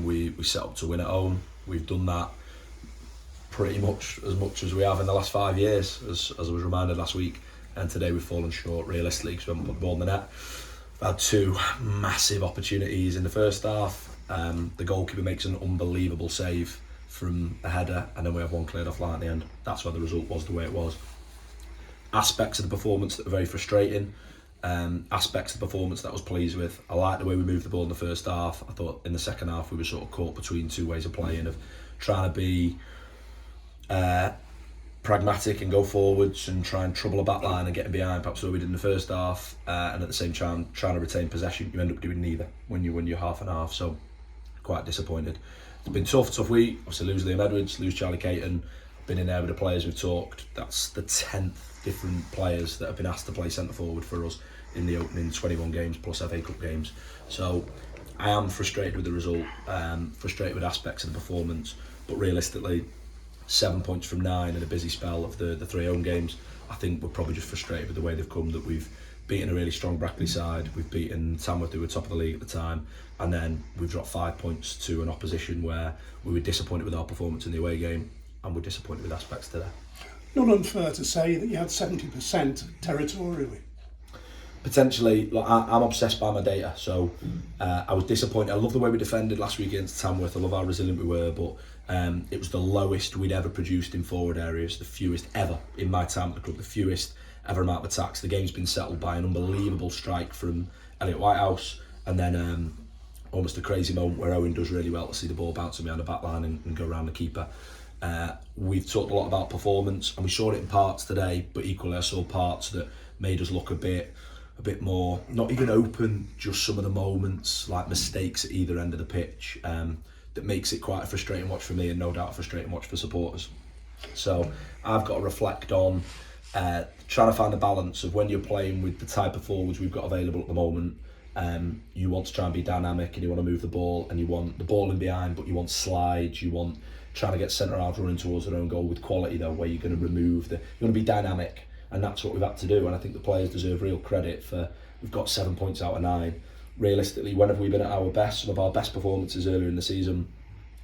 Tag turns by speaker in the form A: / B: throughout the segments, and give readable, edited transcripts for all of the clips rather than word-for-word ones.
A: We set up to win at home. We've done that pretty much as we have in the last 5 years, as I was reminded last week. And today we've fallen short realistically because we haven't put the ball in the net. We've had 2 massive opportunities in the first half. The goalkeeper makes an unbelievable save from a header, and then we have one cleared off line at the end. That's why the result was the way it was. Aspects of the performance that are very frustrating. Aspects of the performance that I was pleased with. I liked the way we moved the ball in the first half. I thought in the second half we were sort of caught between 2 ways of playing, of trying to be pragmatic and go forwards and try and trouble a back line and getting behind, perhaps what we did in the first half, and at the same time trying to retain possession. You end up doing neither when you're half and half, so quite disappointed. It's been tough week. Obviously lose Liam Edwards, lose Charlie Caton. Been in there with the players we've talked. That's the 10th different players that have been asked to play centre forward for us in the opening 21 games plus FA Cup games. So I am frustrated with the result, frustrated with aspects of the performance, but realistically 7 points from 9 in a busy spell of the 3 home games. I think we're probably just frustrated with the way they've come, that we've beaten a really strong Brackley side, we've beaten Tamworth, who were top of the league at the time, and then we've dropped 5 points to an opposition where we were disappointed with our performance in the away game, and we're disappointed with aspects today.
B: Not unfair to say that you had 70% territorially.
A: Potentially, like, I'm obsessed by my data, so I was disappointed. I love the way we defended last week against Tamworth. I love how resilient we were, but it was the lowest we'd ever produced in forward areas, the fewest ever in my time at the club, the fewest ever amount of attacks. The game's been settled by an unbelievable strike from Elliot Whitehouse, and then almost a crazy moment where Owen does really well to see the ball bouncing behind the back line and go around the keeper. We've talked a lot about performance, and we saw it in parts today, but equally I saw parts that made us look a bit more, not even open, just some of the moments, like mistakes at either end of the pitch, that makes it quite a frustrating watch for me, and no doubt a frustrating watch for supporters. So I've got to reflect on trying to find the balance of when you're playing with the type of forwards we've got available at the moment. You want to try and be dynamic, and you want to move the ball, and you want the ball in behind, but you want slides, you want trying to get centre halves running towards their own goal with quality though, where you're going to remove you want to be dynamic, and that's what we've had to do. And I think the players deserve real credit for, we've got 7 points out of 9. Realistically, when have we been at our best? Some of our best performances earlier in the season,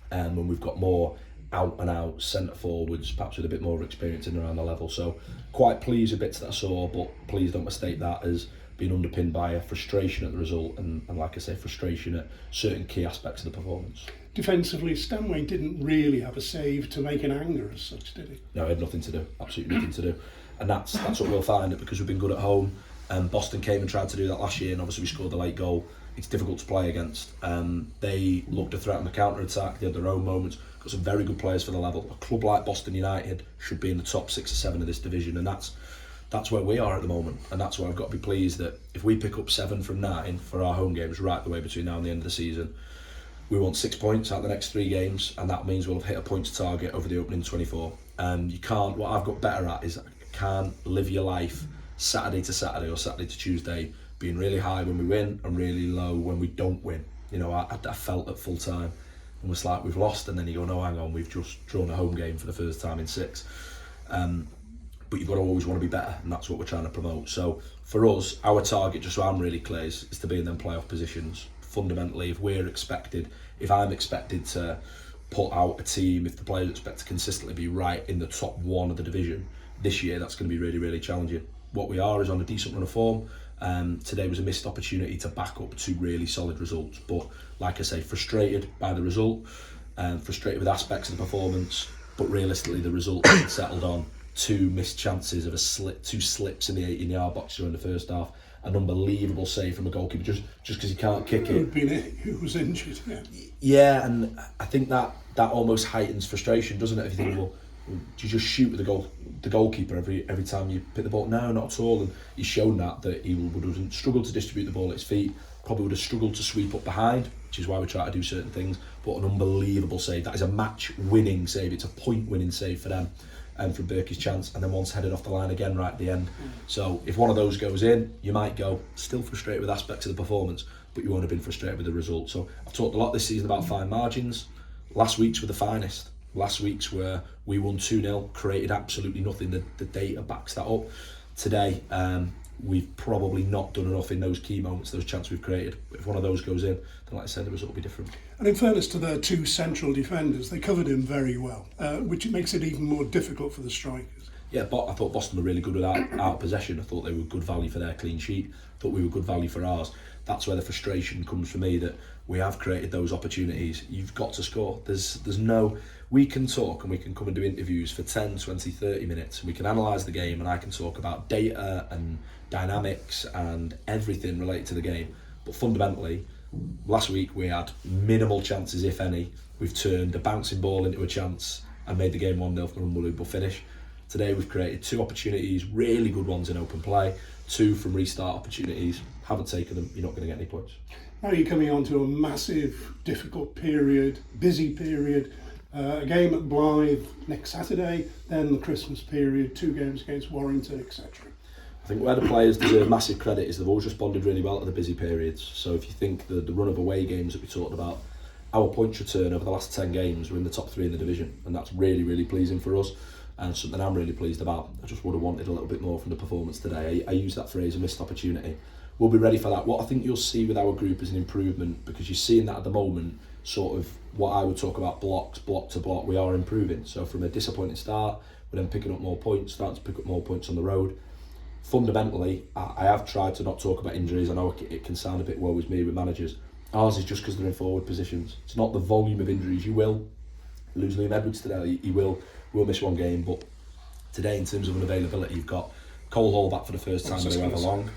A: when we've got more out and out centre forwards, perhaps with a bit more experience in and around the level. So quite pleased with bits that I saw, but please don't mistake that as being underpinned by a frustration at the result, and like I say, frustration at certain key aspects of the performance.
B: Defensively, Stanway didn't really have a save to make an anger as such, did he?
A: No, he had nothing to do, absolutely nothing to do. And that's what we'll find, it because we've been good at home. Boston came and tried to do that last year, and obviously we scored the late goal. It's difficult to play against. They looked to threaten the counter-attack, they had their own moments, got some very good players for the level. A club like Boston United should be in the top 6 or 7 of this division, and that's where we are at the moment, and that's where I've got to be pleased that if we pick up 7 from 9 for our home games right the way between now and the end of the season, we want 6 points out of the next 3 games, and that means we'll have hit a points target over the opening 24. You can't, what I've got better at is I can't live your life Saturday to Saturday or Saturday to Tuesday being really high when we win and really low when we don't win. You know, I felt at full time, almost like we've lost, and then you go, no, hang on, we've just drawn a home game for the first time in 6. But you've got to always want to be better, and that's what we're trying to promote. So for us, our target, just so I'm really clear, is to be in them playoff positions. Fundamentally, if I'm expected to put out a team, if the players expect to consistently be right in the top 1 of the division this year, that's going to be really, really challenging. What we are is on a decent run of form. Today was a missed opportunity to back up 2 really solid results, but like I say, frustrated by the result, frustrated with aspects of the performance, but realistically the result settled on 2 missed chances of 2 slips in the 18-yard box during the first half, an unbelievable save from a goalkeeper just because he can't kick it.
B: Who was injured,
A: Yeah, and I think that almost heightens frustration, doesn't it? If you think, well, do you just shoot with the goalkeeper every time you pick the ball? No, not at all. And he's shown that he would struggle to distribute the ball at his feet, probably would have struggled to sweep up behind, which is why we try to do certain things. But an unbelievable save. That is a match-winning save. It's a point-winning save for them. And from Berkey's chance, and then once headed off the line again right at the end. So if one of those goes in, you might go still frustrated with aspects of the performance, but you won't have been frustrated with the result. So I've talked a lot this season about fine margins. Last week's were the finest. Last week's where we won 2-0, created absolutely nothing. The data backs that up. Today, we've probably not done enough in those key moments, those chances we've created. If one of those goes in, then like I said, the result will be different.
B: And in fairness to their two central defenders, they covered him very well, which makes it even more difficult for the strikers.
A: Yeah, but I thought Boston were really good with out possession. I thought they were good value for their clean sheet. I thought we were good value for ours. That's where the frustration comes for me, that we have created those opportunities. You've got to score. There's no... We can talk and we can come and do interviews for 10, 20, 30 minutes and we can analyse the game, and I can talk about data and dynamics and everything related to the game. But fundamentally, last week we had minimal chances, if any. We've turned a bouncing ball into a chance and made the game 1-0 for an unbelievable finish. Today we've created 2 opportunities, really good ones in open play, 2 from restart opportunities. Haven't taken them, you're not going to get any points.
B: Now you're coming on to a massive, difficult period, busy period. A game at Blythe next Saturday, then the Christmas period, 2 games against Warrington, etc.
A: I think where the players deserve massive credit is they've always responded really well to the busy periods. So if you think the run of away games that we talked about, our points return over the last 10 games, we're in the top 3 in the division, and that's really, really pleasing for us, and something I'm really pleased about. I just would have wanted a little bit more from the performance today. I use that phrase, a missed opportunity. We'll be ready for that. What I think you'll see with our group is an improvement, because you're seeing that at the moment, sort of what I would talk about blocks, block to block, we are improving. So from a disappointing start, we're then picking up more points, starting to pick up more points on the road. Fundamentally, I have tried to not talk about injuries. I know it can sound a bit woe is me with managers. Ours is just because they're in forward positions. It's not the volume of injuries. You will lose Liam Edwards today, he will miss one game, but today in terms of unavailability, you've got Cole Hall back for the first time in however long.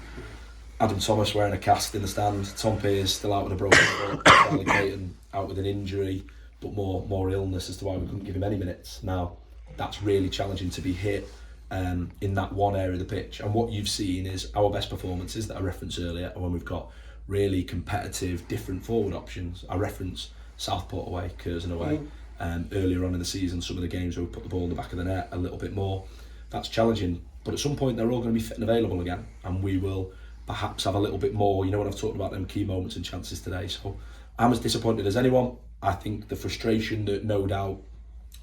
A: Adam Thomas wearing a cast in the stand, Tom Pearce still out with a broken foot, Charlie Caton out with an injury, but more illness as to why we couldn't give him any minutes. Now, that's really challenging to be hit in that one area of the pitch, and what you've seen is our best performances that I referenced earlier are when we've got really competitive, different forward options. I referenced Southport away, Curzon away, earlier on in the season, some of the games where we put the ball in the back of the net a little bit more. That's challenging, but at some point they're all going to be fit and available again, and we will perhaps have a little bit more, when I've talked about them key moments and chances today. So I'm as disappointed as anyone. I think the frustration that no doubt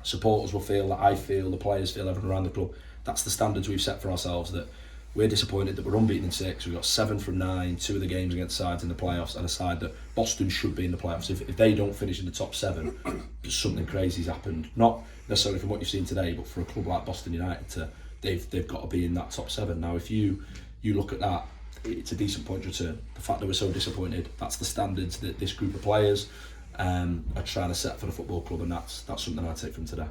A: supporters will feel, that I feel, the players feel, everyone around the club, that's the standards we've set for ourselves, that we're disappointed that we're unbeaten in 6, we've got 7 from 9, 2 of the games against sides in the playoffs, and a side that Boston should be in the playoffs. If they don't finish in the top 7, something crazy's happened. Not necessarily from what you've seen today, but for a club like Boston United, they've got to be in that top 7. Now, if you look at that, it's a decent point return. The fact that we're so disappointed, that's the standards that this group of players are trying to set for the football club, and that's something I take from today.